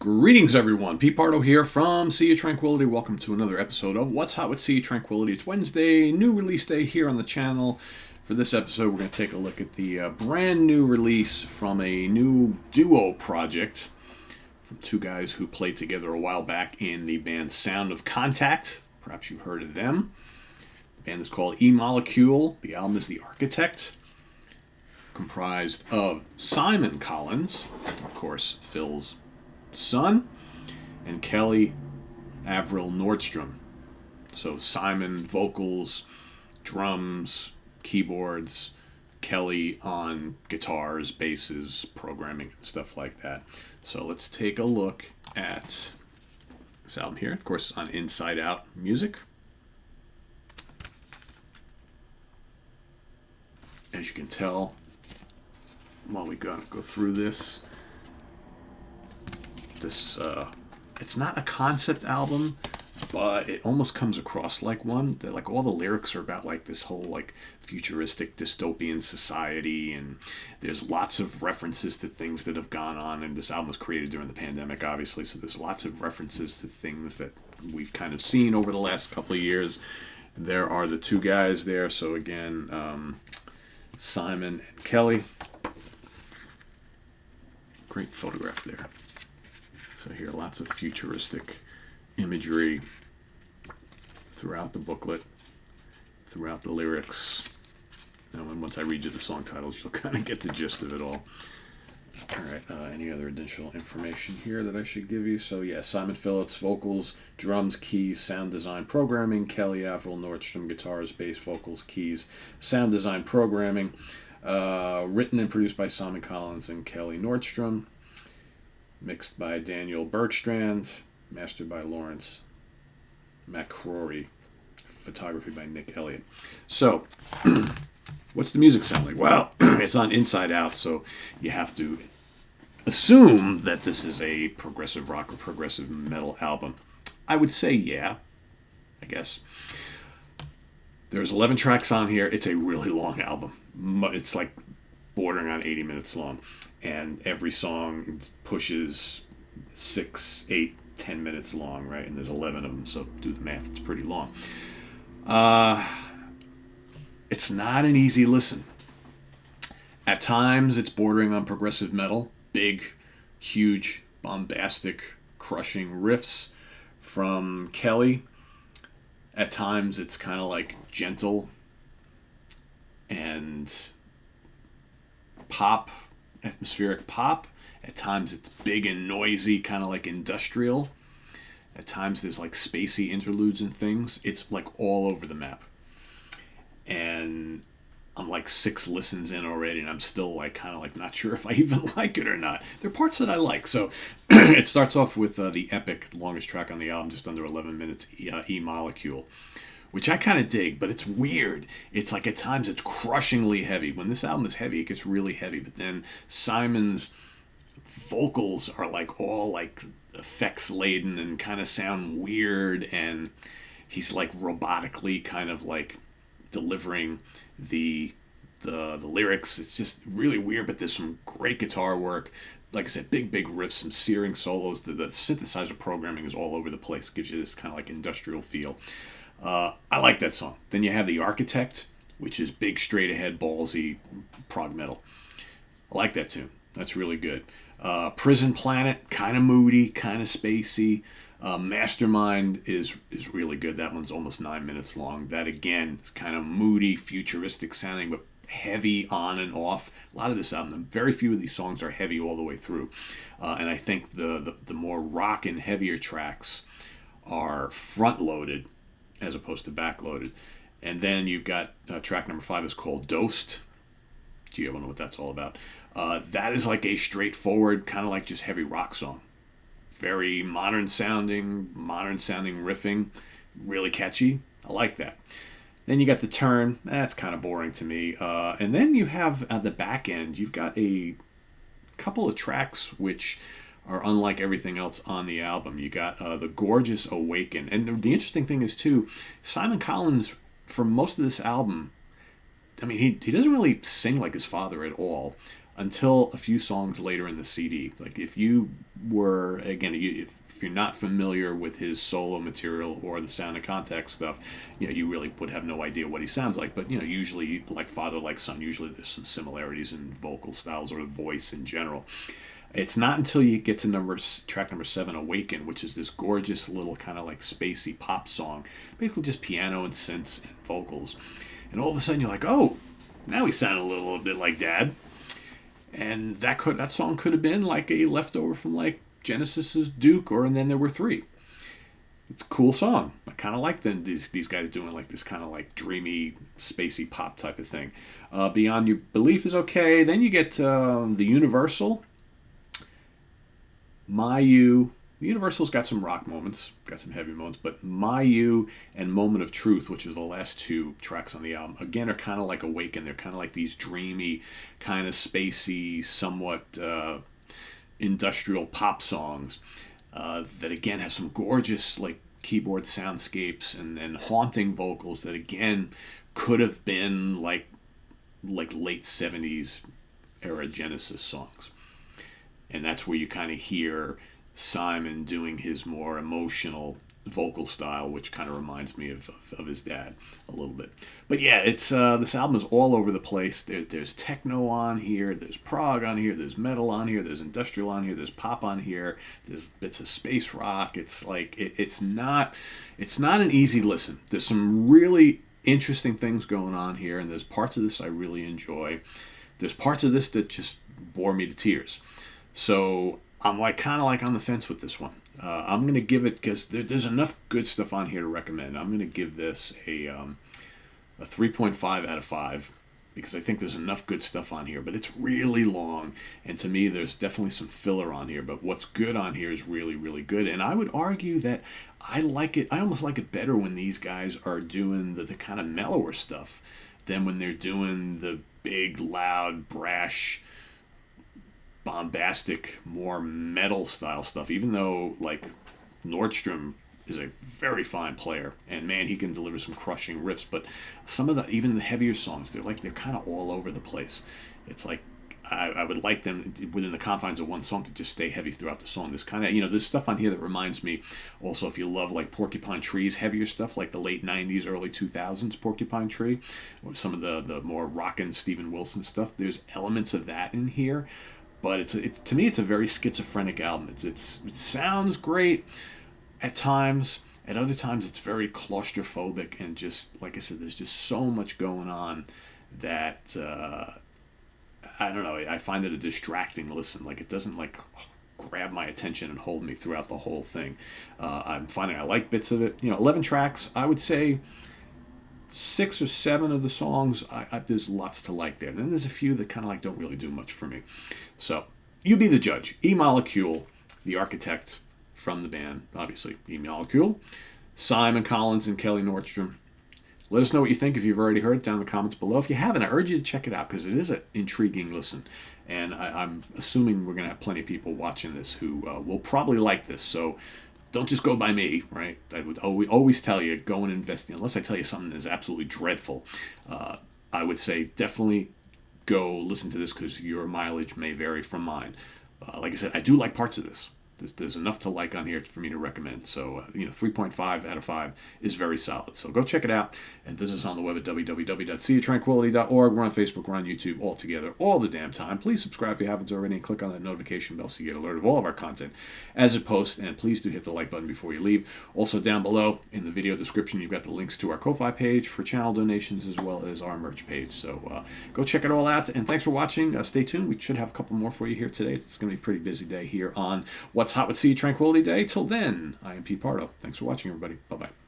Greetings, everyone. Pete Pardo here from Sea of Tranquility. Welcome to another episode of What's Hot with Sea of Tranquility. It's Wednesday, new release day here on the channel. For this episode, we're going to take a look at the brand new release from a new duo project from two guys who played together a while back in the band Sound of Contact. Perhaps you've heard of them. The band is called eMolecule. The album is The Architect, comprised of Simon Collins, of course, Phil's son, and Kelly Avril Nordstrom. So Simon vocals, drums, keyboards, Kelly on guitars, basses, programming, and stuff like that. So let's take a look at this album here, of course, on Inside Out Music. As you can tell, while we go through this, it's not a concept album, but it almost comes across like one. That, like, all the lyrics are about like this whole like futuristic dystopian society, and there's lots of references to things that have gone on. And this album was created during the pandemic, obviously, so there's lots of references to things that we've kind of seen over the last couple of years. There are the two guys there. So again, Simon and Kelly. Great photograph there. So here, lots of futuristic imagery throughout the booklet, throughout the lyrics. And once I read you the song titles, you'll kind of get the gist of it all. All right, any other additional information here that I should give you? So yeah, Simon Phillips, vocals, drums, keys, sound design, programming. Kelly Avril Nordstrom, guitars, bass, vocals, keys, sound design, programming. Written and produced by Simon Collins and Kelly Nordstrom. Mixed by Daniel Bergstrand, mastered by Lawrence McCrory, photography by Nick Elliott. So, what's the music sound like? Well, it's on Inside Out, so you have to assume that this is a progressive rock or progressive metal album. I would say yeah, I guess. There's 11 tracks on here. It's a really long album. It's like bordering on 80 minutes long. And every song pushes 6, 8, 10 minutes long, right? And there's 11 of them, so do the math. It's pretty long. It's not an easy listen. At times, it's bordering on progressive metal. Big, huge, bombastic, crushing riffs from Kelly. At times, it's kind of like gentle and pop, atmospheric pop. At times it's big and noisy, kind of like industrial. At times there's like spacey interludes and things. It's like all over the map. And I'm like 6 listens in already, and I'm still like kind of like not sure if I even like it or not. There are parts that I like. So it starts off with the epic, longest track on the album, just under 11 minutes, eMolecule, which I kind of dig, but it's weird. It's like at times it's crushingly heavy. When this album is heavy, it gets really heavy. But then Simon's vocals are like all like effects laden and kind of sound weird, and he's like robotically kind of like delivering the lyrics. It's just really weird, but there's some great guitar work. Like I said, big riffs, some searing solos. The synthesizer programming is all over the place. Gives you this kind of like industrial feel. I like that song. Then you have The Architect, which is big, straight ahead, ballsy prog metal. I like that tune. That's really good. Prison Planet, kind of moody, kind of spacey. Mastermind is really good. That one's almost 9 minutes long. That again is kind of moody, futuristic sounding, but heavy on and off. A lot of this album, very few of these songs are heavy all the way through. And I think the more rock and heavier tracks are front loaded as opposed to backloaded. And then you've got track number 5 is called Dosed. Gee, I wonder what that's all about. That is like a straightforward, kind of like just heavy rock song. Very modern sounding riffing, really catchy. I like that. Then you got The Turn. That's kind of boring to me. And then you have at the back end, you've got a couple of tracks which are unlike everything else on the album. You got The Gorgeous Awaken. And the interesting thing is, too, Simon Collins, for most of this album, I mean, he doesn't really sing like his father at all. until a few songs later in the CD. Like if you were, again, if you're not familiar with his solo material or the Sound and Contact stuff, you really would have no idea what he sounds like. But usually, like Father Like Son, usually there's some similarities in vocal styles or voice in general. It's not until you get to track number 7, Awaken, which is this gorgeous little kind of like spacey pop song, basically just piano and synths and vocals, and all of a sudden you're like, oh, now he sounded a little bit like Dad. And that song could have been like a leftover from like Genesis's Duke, and then there were 3. It's a cool song. I kind of like these guys doing like this kind of like dreamy, spacey pop type of thing. Beyond Your Belief is okay. Then you get the Universal, My You. The Universal's got some rock moments, got some heavy moments, but My You and Moment of Truth, which is the last 2 tracks on the album, again are kind of like Awaken. They're kind of like these dreamy, kind of spacey, somewhat industrial pop songs that again have some gorgeous like keyboard soundscapes and haunting vocals that again could have been like late 70s era Genesis songs. And that's where you kind of hear Simon doing his more emotional vocal style, which kind of reminds me of his dad a little bit. But yeah, it's this album is all over the place. There's techno on here, there's prog on here, there's metal on here, there's industrial on here, there's pop on here, there's bits of space rock. It's like it's not an easy listen. There's some really interesting things going on here, and there's parts of this I really enjoy. There's parts of this that just bore me to tears. So I'm kind of on the fence with this one. I'm going to give it, because there's enough good stuff on here to recommend. I'm going to give this a 3.5 out of 5 because I think there's enough good stuff on here. But it's really long, and to me, there's definitely some filler on here. But what's good on here is really, really good. And I would argue that I like it. I almost like it better when these guys are doing the kind of mellower stuff than when they're doing the big, loud, brash, bombastic, more metal style stuff. Even though like Nordstrom is a very fine player, and man, he can deliver some crushing riffs. But some of even the heavier songs, they're kind of all over the place. It's like I would like them within the confines of one song to just stay heavy throughout the song. This kind of there's stuff on here that reminds me. Also, if you love like Porcupine Tree's heavier stuff, like the late '90s, early 2000s Porcupine Tree, or some of the more rockin' Steven Wilson stuff, there's elements of that in here. But to me, it's a very schizophrenic album. It sounds great at times. At other times, it's very claustrophobic, and just like I said, there's just so much going on that I don't know. I find it a distracting listen. Like it doesn't like grab my attention and hold me throughout the whole thing. I'm finding I like bits of it. 11 tracks. I would say 6 or 7 of the songs, there's lots to like there. And then there's a few that kind of like don't really do much for me. So you be the judge. eMolecule, the architect from the band, obviously. eMolecule, Simon Collins and Kelly Nordstrom. Let us know what you think if you've already heard it down in the comments below. If you haven't, I urge you to check it out because it is an intriguing listen. And I'm assuming we're going to have plenty of people watching this who will probably like this. So don't just go by me, right? I would always tell you, go and invest. Unless I tell you something that is absolutely dreadful, I would say definitely go listen to this because your mileage may vary from mine. Like I said, I do like parts of this. There's enough to like on here for me to recommend. So, 3.5 out of 5 is very solid. So go check it out and visit us on the web at www.seaoftranquility.org. We're on Facebook, we're on YouTube, all together, all the damn time. Please subscribe if you haven't already and click on that notification bell so you get alert of all of our content as it posts. And please do hit the like button before you leave. Also down below in the video description, you've got the links to our Ko-Fi page for channel donations as well as our merch page. So go check it all out. And thanks for watching. Stay tuned. We should have a couple more for you here today. It's going to be a pretty busy day here on What's Hot with Sea Tranquility Day. Till then, I am Pete Pardo. Thanks for watching, everybody. Bye-bye.